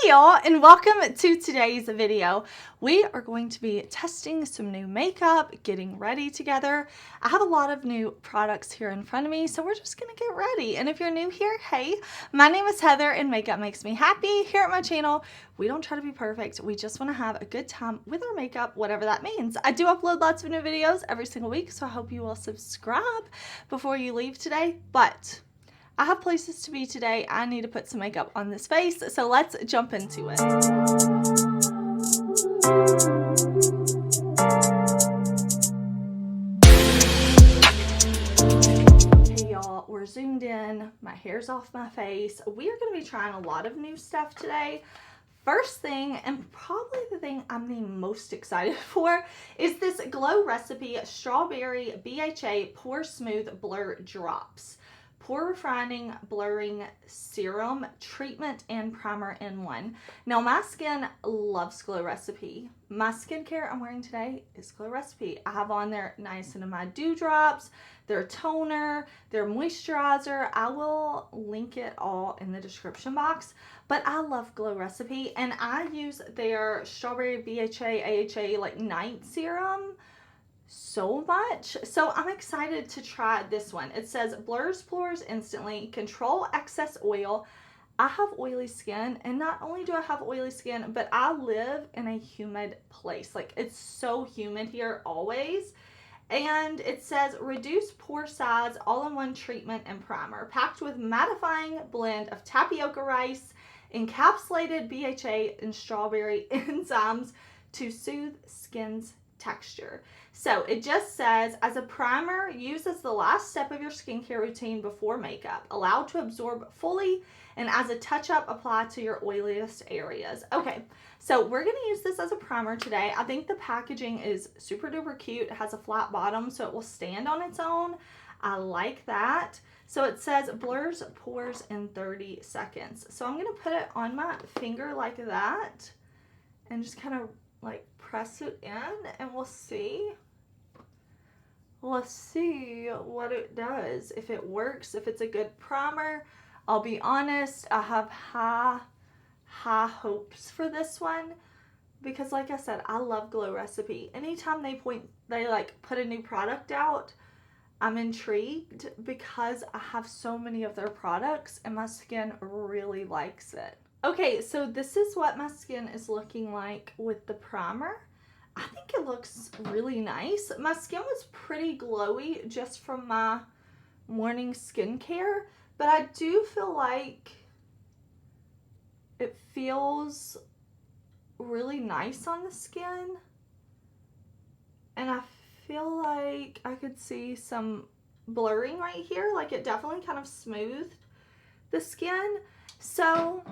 Hey y'all, and welcome to today's video. We are going to be testing some new makeup, getting ready together. I have a lot of new products here in front of me, so we're just gonna get ready. And if you're new here, hey, my name is Heather and makeup makes me happy. Here at my channel, we don't try to be perfect. We just wanna have a good time with our makeup, whatever that means. I do upload lots of new videos every single week, so I hope you will subscribe before you leave today. But I have places to be today. I need to put some makeup on this face, so let's jump into it. Okay, y'all, we're zoomed in. My hair's off my face. We are going to be trying a lot of new stuff today. First thing, and probably the thing I'm the most excited for, is this Glow Recipe Strawberry BHA Pore-Smooth Blur Drops. Pore Refining Blurring Serum, Treatment, and Primer in one. Now, my skin loves Glow Recipe. My skincare I'm wearing today is Glow Recipe. I have on their niacinamide dewdrops, their toner, their moisturizer. I will link it all in the description box. But I love Glow Recipe, and I use their Strawberry BHA AHA like night serum so much. So I'm excited to try this one. It says blurs pores instantly, control excess oil. I have oily skin, and not only do I have oily skin, but I live in a humid place. Like, it's so humid here always. And it says reduce pore size, all-in-one treatment and primer, packed with mattifying blend of tapioca rice, encapsulated BHA and strawberry enzymes to soothe skin's texture. So it just says, as a primer, use as the last step of your skincare routine before makeup, allowed to absorb fully, and as a touch-up, apply to your oiliest areas. Okay, so we're going to use this as a primer today. I think the packaging is super duper cute. It has a flat bottom, so it will stand on its own. I like that. So it says blurs pores in 30 seconds. So I'm going to put it on my finger like that and just kind of like press it in, and we'll see. Let's see what it does, if it works, if it's a good primer. I'll be honest, I have high hopes for this one because, like I said, I love Glow Recipe. Anytime they like put a new product out, I'm intrigued because I have so many of their products and my skin really likes it. Okay, so this is what my skin is looking like with the primer. I think it looks really nice. My skin was pretty glowy just from my morning skincare, but I do feel like it feels really nice on the skin. And I feel like I could see some blurring right here. Like, it definitely kind of smoothed the skin. So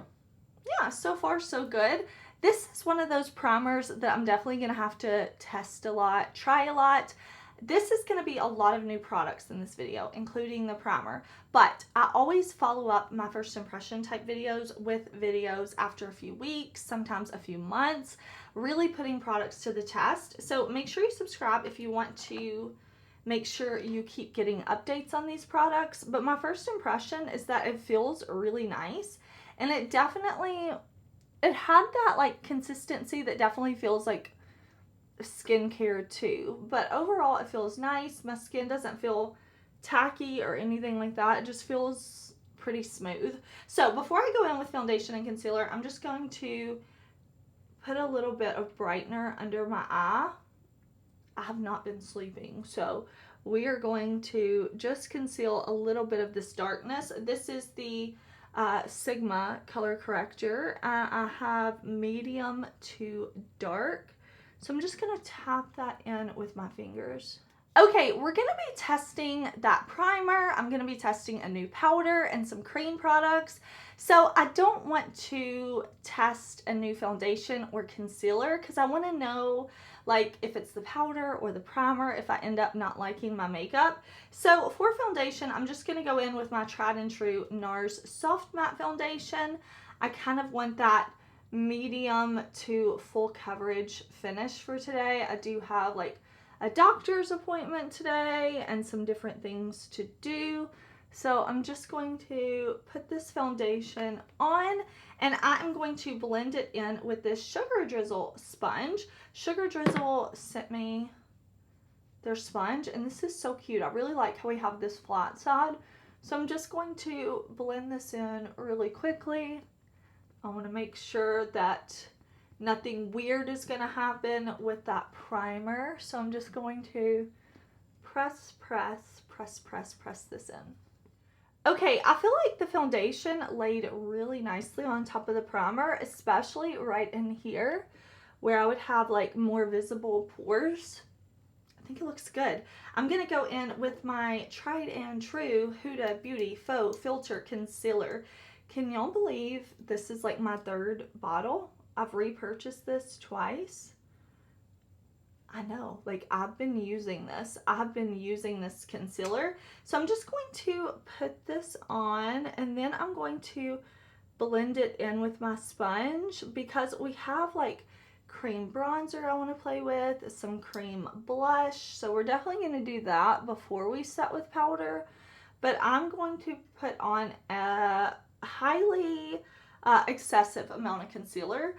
yeah, so far so good. This is one of those primers that I'm definitely going to have to test a lot, try a lot. This is going to be a lot of new products in this video, including the primer. But I always follow up my first impression type videos with videos after a few weeks, sometimes a few months, really putting products to the test. So make sure you subscribe if you want to make sure you keep getting updates on these products. But my first impression is that it feels really nice. And it definitely, it had that like consistency that definitely feels like skincare too. But overall, it feels nice. My skin doesn't feel tacky or anything like that. It just feels pretty smooth. So before I go in with foundation and concealer, I'm just going to put a little bit of brightener under my eye. I have not been sleeping, so we are going to just conceal a little bit of this darkness. This is the Sigma color corrector. I have medium to dark, so I'm just gonna tap that in with my fingers. Okay, we're gonna be testing that primer. I'm gonna be testing a new powder and some cream products. So I don't want to test a new foundation or concealer because I want to know like if it's the powder or the primer, if I end up not liking my makeup. So for foundation, I'm just going to go in with my tried and true NARS Soft Matte Foundation. I kind of want that medium to full coverage finish for today. I do have like a doctor's appointment today and some different things to do. So I'm just going to put this foundation on, and I'm going to blend it in with this Sugar Drizzle sponge. Sugar Drizzle sent me their sponge, and this is so cute. I really like how we have this flat side. So I'm just going to blend this in really quickly. I want to make sure that nothing weird is going to happen with that primer. So I'm just going to press this in. Okay, I feel like the foundation laid really nicely on top of the primer, especially right in here where I would have like more visible pores. I think it looks good. I'm going to go in with my tried and true Huda Beauty FauxFilter Concealer. Can y'all believe this is like my third bottle? I've repurchased this twice. I know, like I've been using this. I've been using this concealer. So I'm just going to put this on, and then I'm going to blend it in with my sponge because we have like cream bronzer I want to play with, some cream blush. So we're definitely going to do that before we set with powder. But I'm going to put on a highly excessive amount of concealer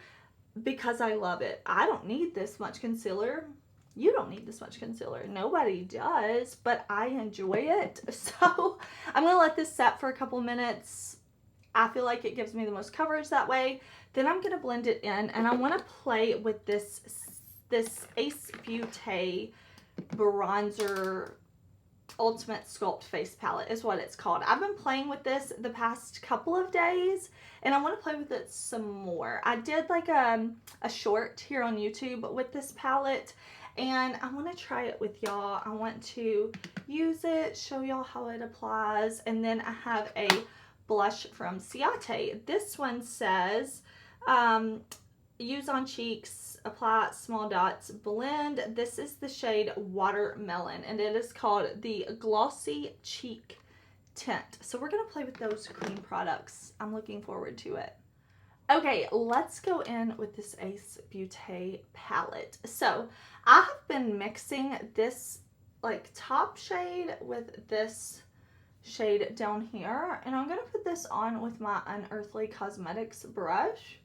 because I love it. I don't need this much concealer. You don't need this much concealer. Nobody does, but I enjoy it. So I'm going to let this set for a couple minutes. I feel like it gives me the most coverage that way. Then I'm going to blend it in, and I want to play with this Ace Beauté Bronzer Ultimate Sculpt Face Palette is what it's called. I've been playing with this the past couple of days, and I want to play with it some more. I did like a short here on YouTube with this palette, and I want to try it with y'all. I want to use it, show y'all how it applies, and then I have a blush from Ciate. This one says, use on cheeks, apply small dots, blend. This is the shade Watermelon, and it is called the Glossy Cheek Tint. So we're going to play with those cream products. I'm looking forward to it. Okay, let's go in with this Ace Beauté palette. So I have been mixing this like top shade with this shade down here, and I'm going to put this on with my Unearthly Cosmetics brush.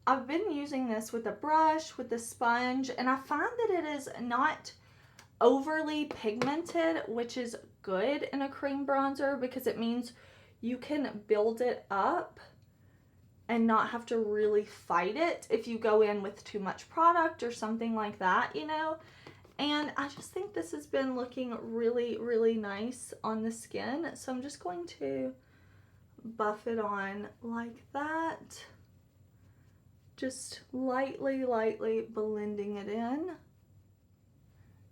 I've been using this with a brush, with a sponge, and I find that it is not overly pigmented, which is good in a cream bronzer because it means you can build it up and not have to really fight it if you go in with too much product or something like that, you know. And I just think this has been looking really, really nice on the skin. So I'm just going to buff it on like that. Just lightly blending it in.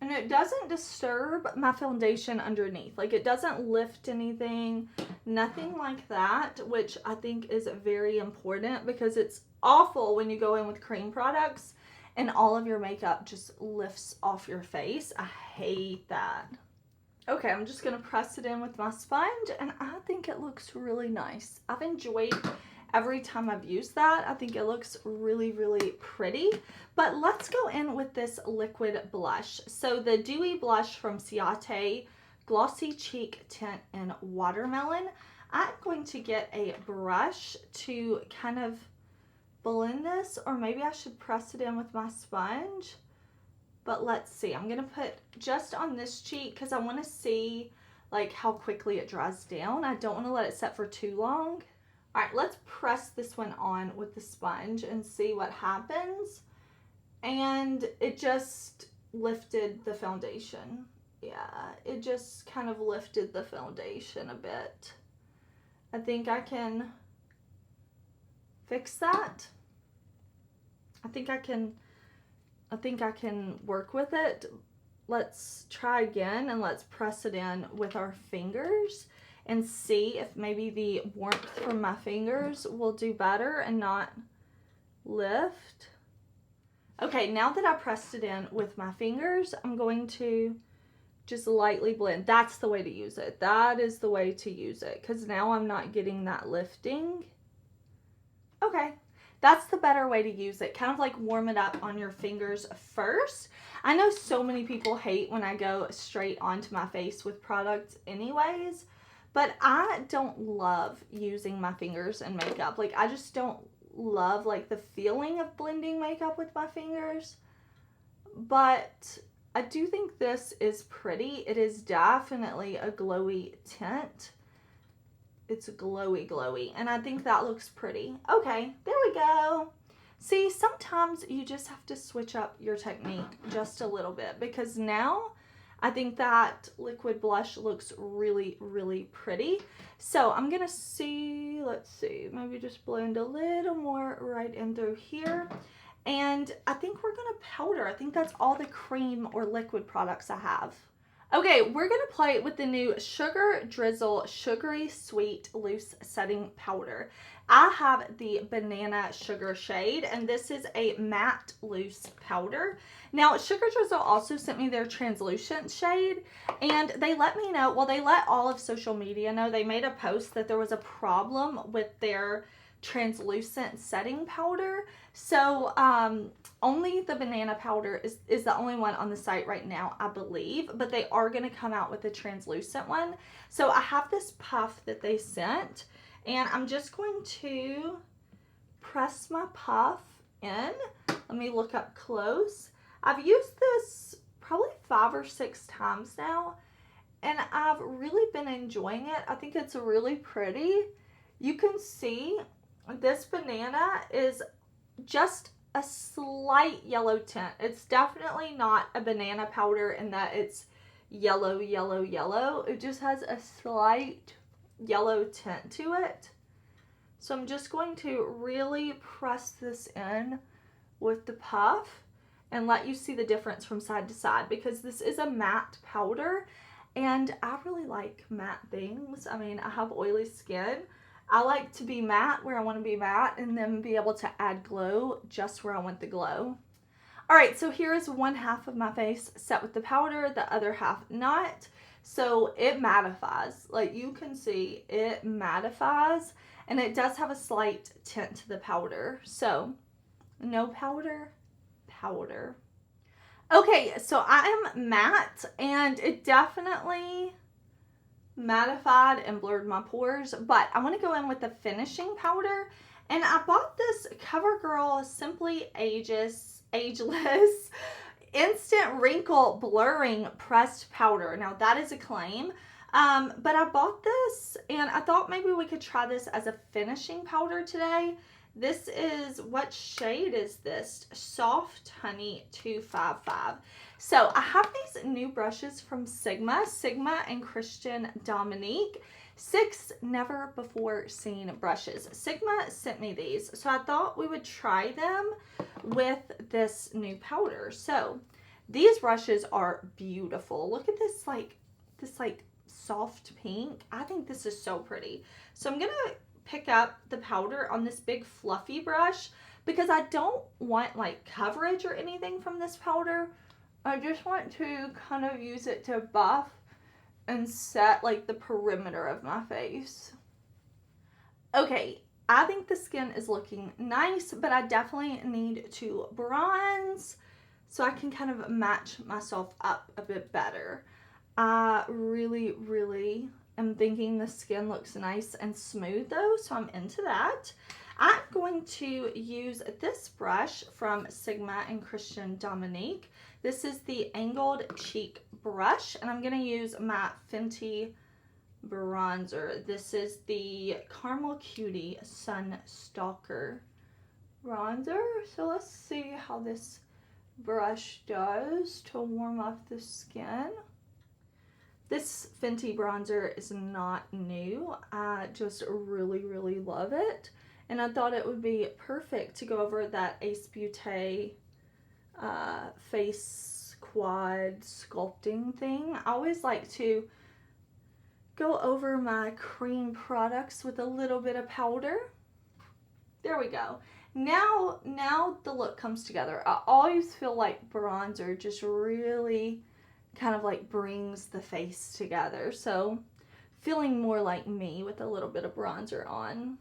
And it doesn't disturb my foundation underneath. Like it doesn't lift anything, nothing like that, which I think is very important because it's awful when you go in with cream products and all of your makeup just lifts off your face. I hate that. Okay, I'm just gonna press it in with my sponge, and I think it looks really nice. I've enjoyed every time I've used that. I think it looks really, really pretty. But let's go in with this liquid blush. So the Dewy blush from Ciate, Glossy Cheek Tint in Watermelon. I'm going to get a brush to kind of blend this, or maybe I should press it in with my sponge. But let's see. I'm going to put just on this cheek because I want to see like how quickly it dries down. I don't want to let it set for too long. All right, let's press this one on with the sponge and see what happens. And it just lifted the foundation. Yeah, it just kind of lifted the foundation a bit. I think I can fix that. I think I can work with it. Let's try again, and let's press it in with our fingers and see if maybe the warmth from my fingers will do better and not lift. Okay, now that I pressed it in with my fingers, I'm going to just lightly blend. That's the way to use it. That is the way to use it, because now I'm not getting that lifting. Okay, that's the better way to use it. Kind of like warm it up on your fingers first. I know so many people hate when I go straight onto my face with products anyways, but I don't love using my fingers in makeup. Like, I just don't love, like, the feeling of blending makeup with my fingers. But I do think this is pretty. It is definitely a glowy tint. It's glowy, and I think that looks pretty. Okay, there we go. See, sometimes you just have to switch up your technique just a little bit, because now I think that liquid blush looks really, really pretty. So I'm gonna see, let's see, maybe just blend a little more right in through here. And I think we're gonna powder. I think that's all the cream or liquid products I have. Okay, we're gonna play with the new Sugar Drizzle Sugary Sweet Loose Setting Powder. I have the Banana Sugar shade, and this is a matte loose powder. Now, Sugar Drizzle also sent me their translucent shade, and they let me know, well, they let all of social media know. They made a post that there was a problem with their translucent setting powder. So only the banana powder is the only one on the site right now, I believe, but they are going to come out with a translucent one. So I have this puff that they sent, and I'm just going to press my puff in. Let me look up close. I've used this probably 5 or 6 times now, and I've really been enjoying it. I think it's really pretty. You can see this banana is just a slight yellow tint. It's definitely not a banana powder in that it's yellow. It just has a slight yellow tint to it. So I'm just going to really press this in with the puff and let you see the difference from side to side, because this is a matte powder and I really like matte things. I mean, I have oily skin. I like to be matte where I want to be matte, and then be able to add glow just where I want the glow. Alright, so here is one half of my face set with the powder, the other half not. So it mattifies. Like you can see, it mattifies, and it does have a slight tint to the powder. So, no powder, powder. Okay, so I am matte, and it definitely mattified and blurred my pores, but I want to go in with the finishing powder, and I bought this CoverGirl Simply Ageless Instant Wrinkle Blurring Pressed Powder. Now that is a claim, but I bought this and I thought maybe we could try this as a finishing powder today. This is, what shade is this? Soft Honey 255. So I have these new brushes from Sigma and Christian Dominique. 6 never before seen brushes. Sigma sent me these, so I thought we would try them with this new powder. So these brushes are beautiful. Look at this like soft pink. I think this is so pretty. So I'm gonna pick up the powder on this big fluffy brush because I don't want like coverage or anything from this powder. I just want to kind of use it to buff and set like the perimeter of my face. Okay, I think the skin is looking nice, but I definitely need to bronze so I can kind of match myself up a bit better. I really am thinking the skin looks nice and smooth though, so I'm into that. I'm going to use this brush from Sigma and Christian Dominique. This is the Angled Cheek brush, and I'm going to use my Fenty bronzer. This is the Caramel Cutie Sun Stalk'r bronzer. So let's see how this brush does to warm up the skin. This Fenty bronzer is not new. I just really love it. And I thought it would be perfect to go over that Ace Beauté face quad sculpting thing. I always like to go over my cream products with a little bit of powder. There we go. Now the look comes together. I always feel like bronzer just really kind of like brings the face together. So feeling more like me with a little bit of bronzer on.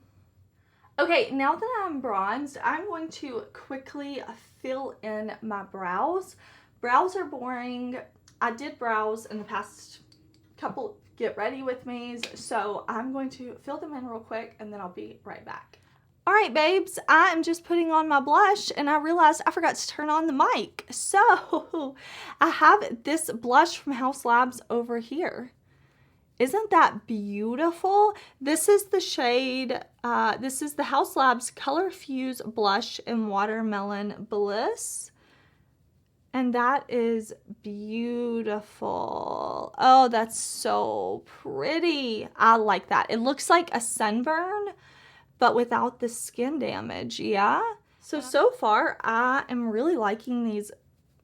Okay, now that I'm bronzed, I'm going to quickly fill in my brows. Brows are boring. I did brows in the past couple get ready with me. So I'm going to fill them in real quick and then I'll be right back. All right, babes, I am just putting on my blush and I realized I forgot to turn on the mic. So I have this blush from Haus Labs over here. Isn't that beautiful? This is the shade, this is the Haus Labs Color Fuse Blush in Watermelon Bliss. And that is beautiful. Oh, that's so pretty. I like that. It looks like a sunburn, but without the skin damage, yeah? So far, I am really liking these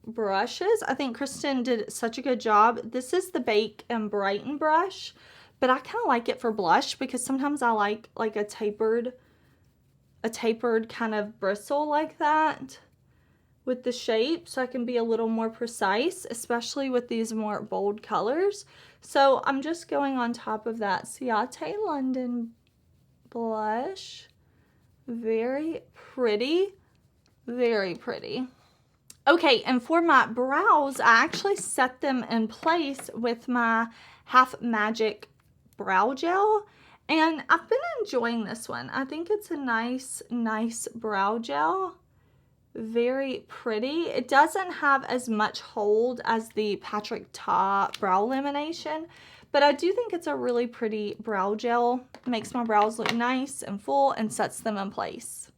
brushes. I think Kristen did such a good job. This is the Bake and Brighten brush, but I kind of like it for blush because sometimes I like a tapered kind of bristle like that with the shape, so I can be a little more precise, especially with these more bold colors. So I'm just going on top of that Ciate London blush. Very pretty, very pretty. Okay, and for my brows, I actually set them in place with my Half Magic brow gel, and I've been enjoying this one. I think it's a nice brow gel. Very pretty. It doesn't have as much hold as the Patrick Ta brow lamination, but I do think it's a really pretty brow gel. It makes my brows look nice and full and sets them in place.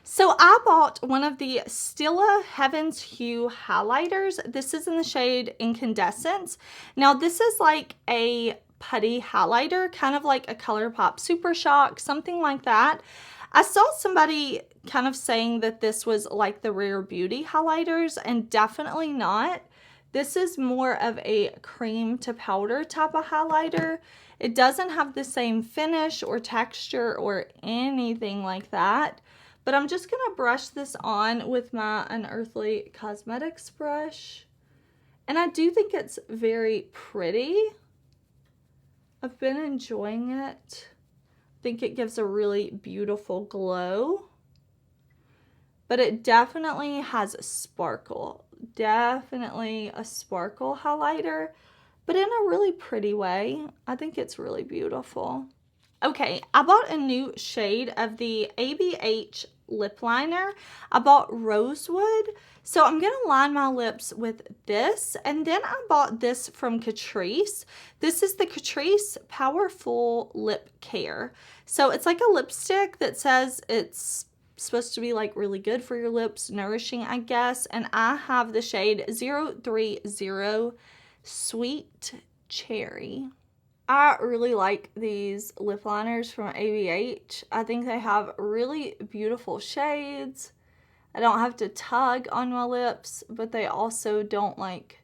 So I bought one of the Stila Heaven's Hue highlighters. This is in the shade Incandescent. Now this is like a putty highlighter, kind of like a ColourPop Super Shock, something like that. I saw somebody kind of saying that this was like the Rare Beauty highlighters, and definitely not. This is more of a cream to powder type of highlighter. It doesn't have the same finish or texture or anything like that. But I'm just going to brush this on with my Unearthly Cosmetics brush. And I do think it's very pretty. I've been enjoying it. I think it gives a really beautiful glow. But it definitely has a sparkle. Definitely a sparkle highlighter. But in a really pretty way. I think it's really beautiful. Okay, I bought a new shade of the ABH Lipliner. I bought Rosewood. So I'm going to line my lips with this. And then I bought this from Catrice. This is the Catrice Powerfull Lip Care. So it's like a lipstick that says it's supposed to be like really good for your lips, nourishing, I guess. And I have the shade 030 Sweet Cherry. I really like these lip liners from ABH. I think they have really beautiful shades. I don't have to tug on my lips, but they also don't like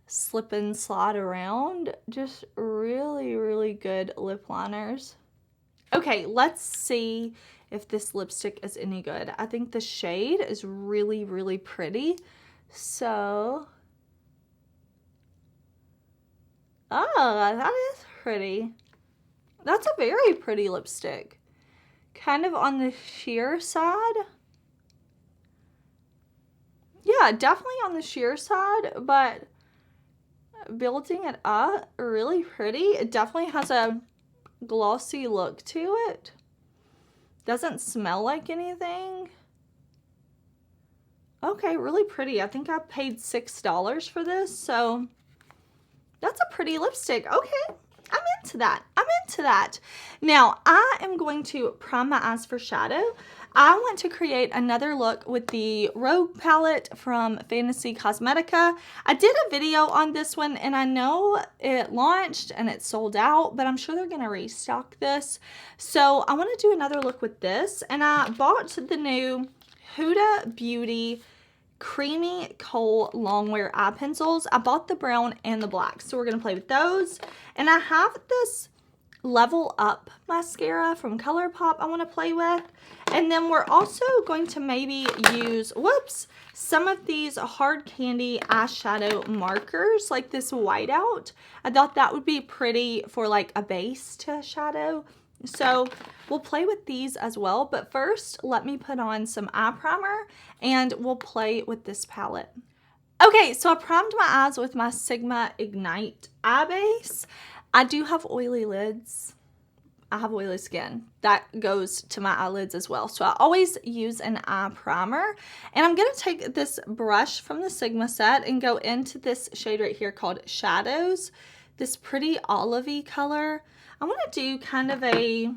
slip and slide around. Just really, really good lip liners. Okay, let's see if this lipstick is any good. I think the shade is really, really pretty. So, oh, that is pretty. That's a very pretty lipstick. Kind of on the sheer side. Yeah, definitely on the sheer side, but building it up, really pretty. It definitely has a glossy look to it. Doesn't smell like anything. Okay, really pretty. I think I paid $6 for this, so that's a pretty lipstick. Okay, I'm into that. I'm into that. Now, I am going to prime my eyes for shadow. I want to create another look with the Rogue palette from Fantasy Cosmetica. I did a video on this one, and I know it launched and it sold out, but I'm sure they're going to restock this. So I want to do another look with this, and I bought the new Huda Beauty Creamy Kohl Longwear eye pencils. I bought the brown and the black, so we're going to play with those. And I have this Level Up mascara from ColourPop I want to play with. And then we're also going to maybe use, some of these hard candy eyeshadow markers, like this whiteout. I thought that would be pretty for like a base to shadow. So we'll play with these as well. But first, let me put on some eye primer and we'll play with this palette. Okay, so I primed my eyes with my Sigma Ignite eye base. I do have oily lids. I have oily skin. That goes to my eyelids as well. So I always use an eye primer. And I'm going to take this brush from the Sigma set and go into this shade right here called Shadows. This pretty olivey color. I want to do kind of a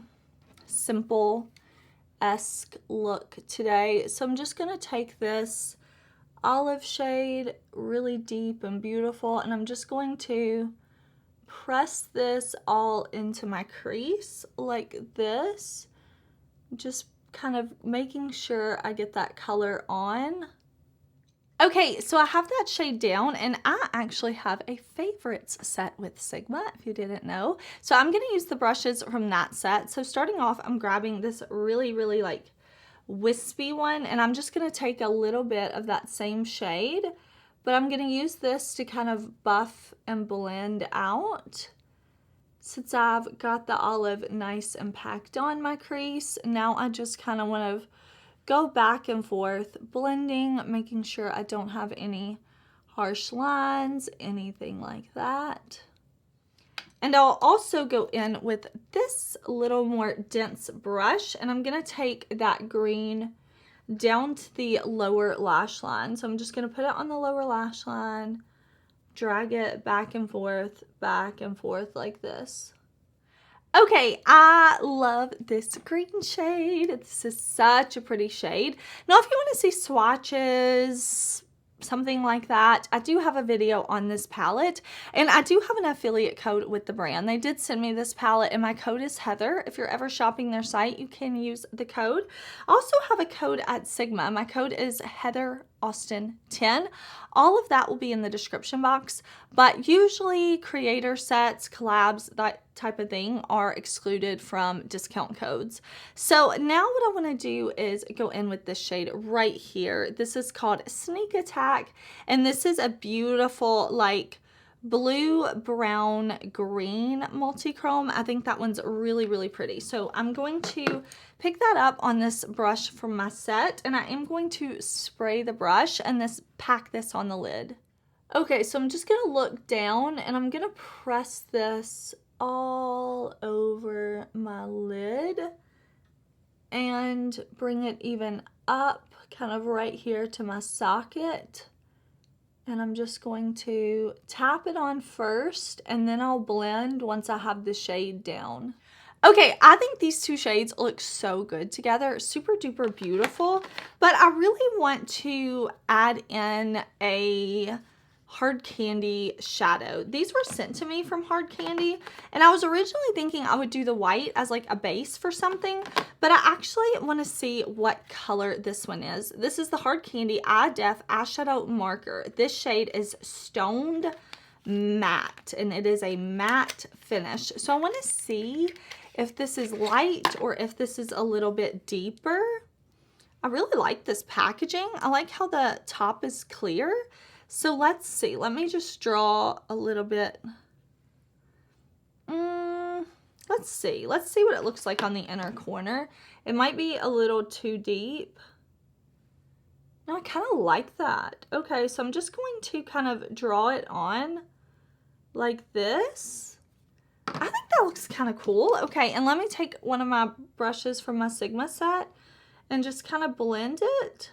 simple-esque look today. So I'm just going to take this olive shade, really deep and beautiful, and I'm just going to press this all into my crease like this, just kind of making sure I get that color on. Okay, so I have that shade down, and I actually have a favorites set with Sigma, if you didn't know. So I'm going to use the brushes from that set. So starting off, I'm grabbing this really like wispy one, and I'm just going to take a little bit of that same shade, but I'm going to use this to kind of buff and blend out. Since I've got the olive nice and packed on my crease, now I just kind of want to go back and forth, blending, making sure I don't have any harsh lines, anything like that. And I'll also go in with this little more dense brush, and I'm going to take that green down to the lower lash line. So I'm just going to put it on the lower lash line, drag it back and forth like this. Okay, I love this green shade. This is such a pretty shade. Now, if you want to see swatches, something like that, I do have a video on this palette, and I do have an affiliate code with the brand. They did send me this palette, and my code is Heather. If you're ever shopping their site, you can use the code. I also have a code at Sigma. My code is HeatherAustin10. All of that will be in the description box, but usually creator sets, collabs, that type of thing are excluded from discount codes. So now what I want to do is go in with this shade right here. This is called Sneak Attack, and this is a beautiful like blue, brown, green multi-chrome. I think that one's really pretty. So I'm going to pick that up on this brush from my set, and I am going to spray the brush and pack this on the lid. Okay, so I'm just gonna look down, and I'm gonna press this all over my lid and bring it even up kind of right here to my socket. And I'm just going to tap it on first, and then I'll blend once I have the shade down. Okay, I think these two shades look so good together, super duper beautiful, but I really want to add in a Hard Candy shadow. These were sent to me from Hard Candy, and I was originally thinking I would do the white as like a base for something, but I actually want to see what color this one is. This is the Hard Candy ADEPT eyeshadow marker. This shade is Stoned Matte, and it is a matte finish. So I want to see if this is light or if this is a little bit deeper. I really like this packaging. I like how the top is clear. So let's see. Let me just draw a little bit. Let's see. Let's see what it looks like on the inner corner. It might be a little too deep. No, I kind of like that. Okay, so I'm just going to kind of draw it on like this. I think that looks kind of cool. Okay, and let me take one of my brushes from my Sigma set and just kind of blend it.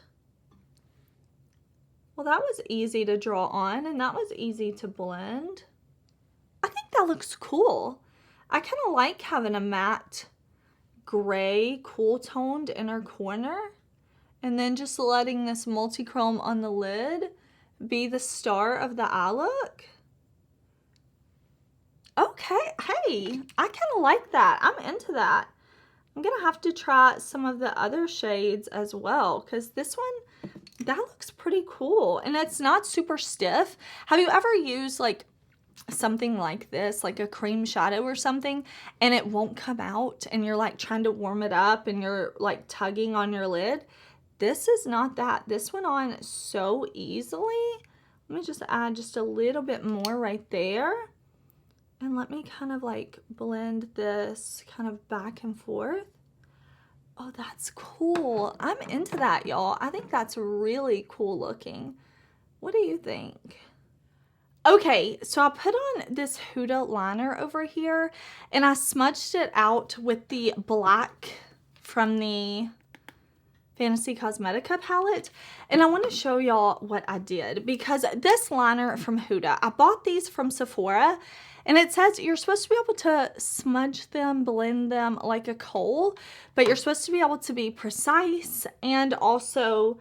Well, that was easy to draw on, and that was easy to blend. I think that looks cool. I kind of like having a matte gray, cool toned inner corner, and then just letting this multi-chrome on the lid be the star of the eye look. Okay, hey, I kind of like that. I'm into that. I'm going to have to try some of the other shades as well, because this one, that looks pretty cool, and it's not super stiff. Have you ever used like something like this, like a cream shadow or something, and it won't come out, and you're like trying to warm it up and you're like tugging on your lid? This is not that. This went on so easily. Let me just add just a little bit more right there, and let me kind of like blend this kind of back and forth. Oh, that's cool. I'm into that, y'all. I think that's really cool looking. What do you think? Okay, so I put on this Huda liner over here, and I smudged it out with the black from the Fantasy Cosmetica palette. And I want to show y'all what I did, because this liner from Huda, I bought these from Sephora, and it says you're supposed to be able to smudge them, blend them like a Kohl, but you're supposed to be able to be precise and also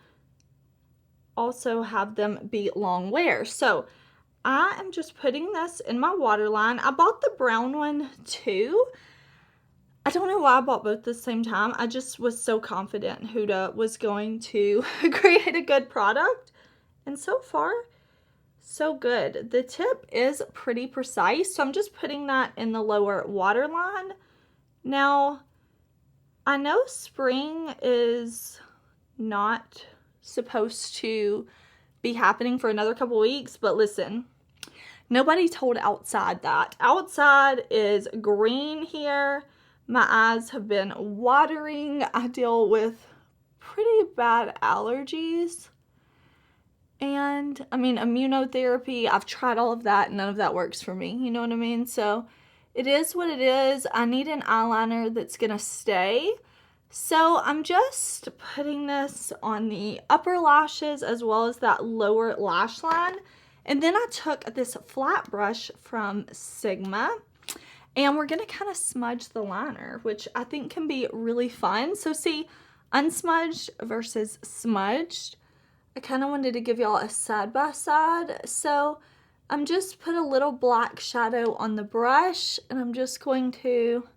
have them be long wear. So I am just putting this in my waterline. I bought the brown one too. I don't know why I bought both at the same time. I just was so confident Huda was going to create a good product. And so far, so good. The tip is pretty precise, so I'm just putting that in the lower waterline. Now, I know spring is not supposed to be happening for another couple weeks, but listen, nobody told outside that. Outside is green here. My eyes have been watering. I deal with pretty bad allergies. And, I mean, immunotherapy, I've tried all of that. None of that works for me. You know what I mean? So, it is what it is. I need an eyeliner that's going to stay. So, I'm just putting this on the upper lashes as well as that lower lash line. And then I took this flat brush from Sigma. And we're going to kind of smudge the liner, which I think can be really fun. So see, unsmudged versus smudged. I kind of wanted to give y'all a side-by-side. So I'm just put a little black shadow on the brush, and I'm just going to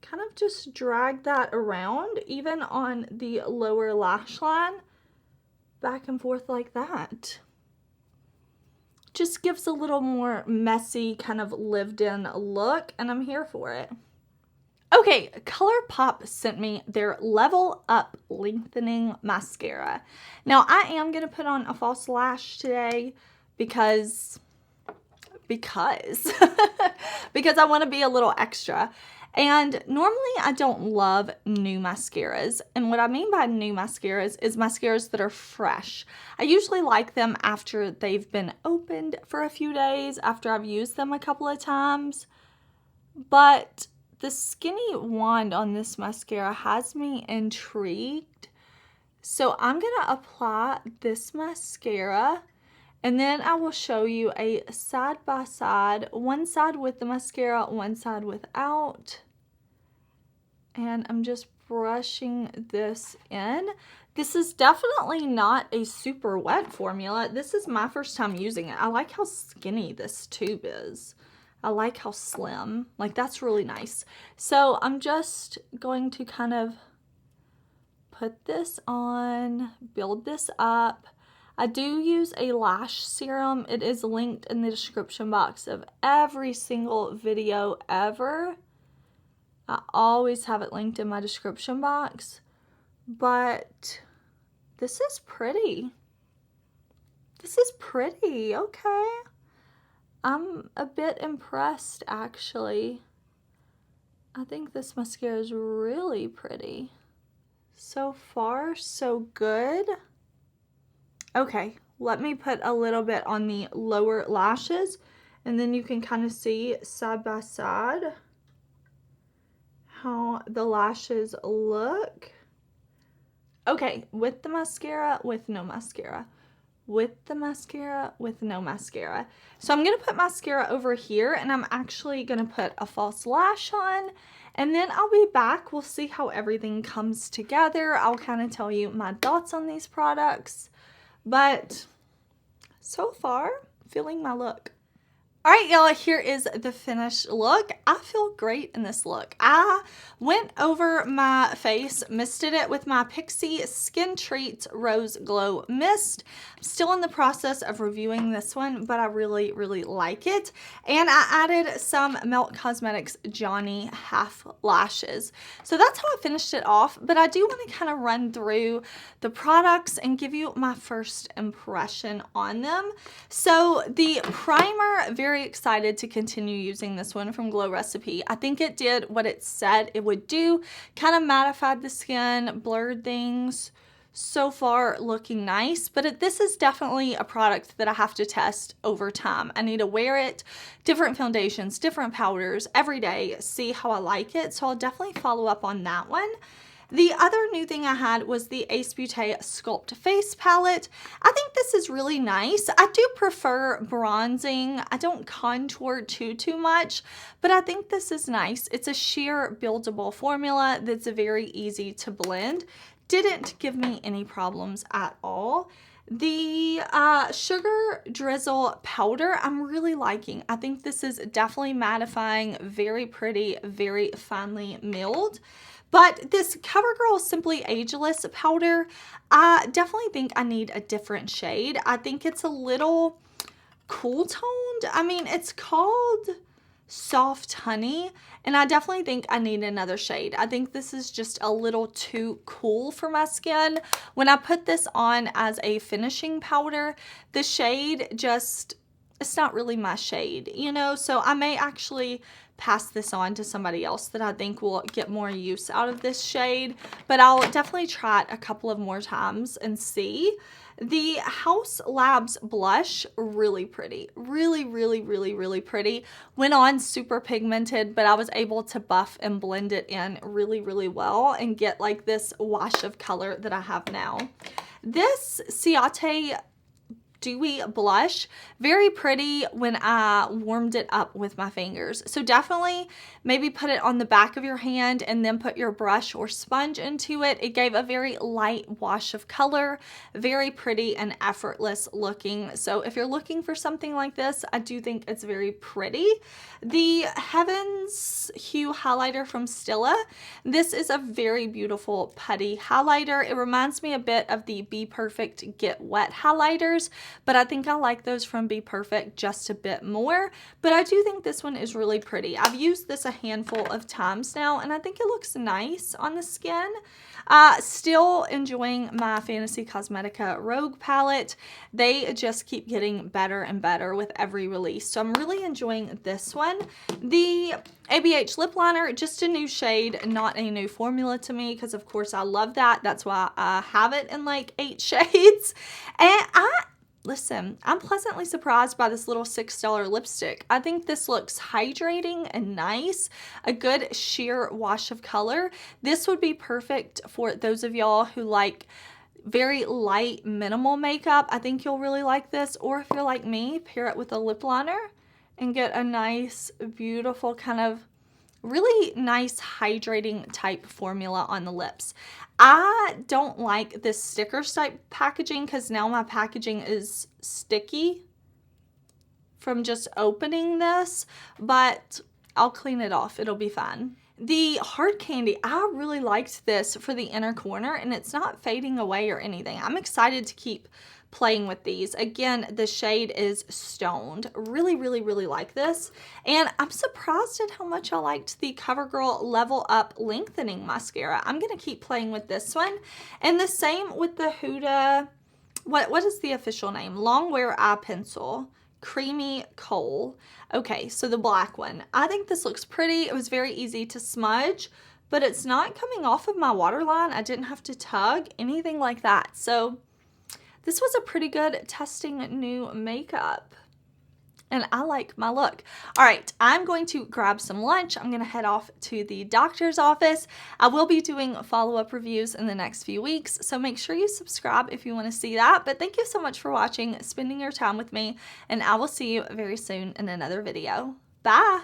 kind of just drag that around, even on the lower lash line, back and forth like that. Just gives a little more messy, kind of lived-in look, and I'm here for it. Okay, ColourPop sent me their Level Up Lengthening Mascara. Now, I am going to put on a false lash today because I want to be a little extra. And normally I don't love new mascaras. And what I mean by new mascaras is mascaras that are fresh. I usually like them after they've been opened for a few days, after I've used them a couple of times. But the skinny wand on this mascara has me intrigued. So I'm going to apply this mascara, and then I will show you a side-by-side, one side with the mascara, one side without. And I'm just brushing this in. This is definitely not a super wet formula. This is my first time using it. I like how skinny this tube is. I like how slim. Like, that's really nice. So I'm just going to kind of put this on, build this up. I do use a lash serum. It is linked in the description box of every single video ever. I always have it linked in my description box. But this is pretty. This is pretty. Okay. I'm a bit impressed, actually. I think this mascara is really pretty. So far, so good. Okay, let me put a little bit on the lower lashes, and then you can kind of see side by side how the lashes look. Okay, with the mascara, with no mascara. With the mascara, with no mascara. So I'm going to put mascara over here, and I'm actually going to put a false lash on, and then I'll be back. We'll see how everything comes together. I'll kind of tell you my thoughts on these products. But so far, feeling my look. All right, y'all, here is the finished look. I feel great in this look. I went over my face, misted it with my Pixi Skin Treats Rose Glow Mist. I'm still in the process of reviewing this one, but I really, really like it. And I added some Melt Cosmetics Johnny Half Lashes. So that's how I finished it off, but I do want to kind of run through the products and give you my first impression on them. So the primer, very excited to continue using this one from Glow Recipe. I think it did what it said it would do, kind of mattified the skin, blurred things. so far looking nice, but this is definitely a product that I have to test over time. I need to wear it, different foundations, different powders every day, see how I like it. So I'll definitely follow up on that one. The other new thing I had was the Ace Beauté Sculpt Face Palette. I think this is really nice. I do prefer bronzing. I don't contour too much, but I think this is nice. It's a sheer buildable formula that's very easy to blend. Didn't give me any problems at all. The Sugar Drizzle Powder I'm really liking. I think this is definitely mattifying, very pretty, very finely milled. But this CoverGirl Simply Ageless powder, I definitely think I need a different shade. I think it's a little cool toned. I mean, it's called Soft Honey, and I definitely think I need another shade. I think this is just a little too cool for my skin. When I put this on as a finishing powder, the shade just, it's not really my shade, you know? So I may actually pass this on to somebody else that I think will get more use out of this shade, but I'll definitely try it a couple of more times and see. The Haus Labs blush, really pretty, really pretty. Went on super pigmented, but I was able to buff and blend it in really well and get like this wash of color that I have now. This Ciate Dewy blush, very pretty when I warmed it up with my fingers. So definitely maybe put it on the back of your hand and then put your brush or sponge into it. It gave a very light wash of color, very pretty and effortless looking. So if you're looking for something like this, I do think it's very pretty. The Heavens Hue highlighter from Stila. This is a very beautiful putty highlighter. It reminds me a bit of the Be Perfect Get Wet highlighters, but I think I like those from Be Perfect just a bit more. But I do think this one is really pretty. I've used this a handful of times now, and I think it looks nice on the skin. Still enjoying my Fantasy Cosmetica Rogue palette. They just keep getting better and better with every release. So I'm really enjoying this one. The ABH Lipliner, just a new shade, not a new formula to me, because of course I love that. That's why I have it in like 8 shades. And listen, I'm pleasantly surprised by this little $6 lipstick. I think this looks hydrating and nice. A good sheer wash of color. This would be perfect for those of y'all who like very light, minimal makeup. I think you'll really like this. Or if you're like me, pair it with a lip liner and get a nice, beautiful kind of really nice hydrating type formula on the lips. I don't like this sticker type packaging because now my packaging is sticky from just opening this, but I'll clean it off. It'll be fine. The Hard Candy, I really liked this for the inner corner, and it's not fading away or anything. I'm excited to keep playing with these. Again, the shade is Stoned. Really like this. And I'm surprised at how much I liked the CoverGirl Level Up Lengthening Mascara. I'm going to keep playing with this one. And the same with the Huda, what is the official name? Longwear Eye Pencil. Creamy Kohl. Okay, so the black one. I think this looks pretty. It was very easy to smudge, but it's not coming off of my waterline. I didn't have to tug, anything like that. So this was a pretty good testing new makeup, and I like my look. All right, I'm going to grab some lunch. I'm gonna head off to the doctor's office. I will be doing follow-up reviews in the next few weeks, so make sure you subscribe if you wanna see that. But thank you so much for watching, spending your time with me, and I will see you very soon in another video. Bye.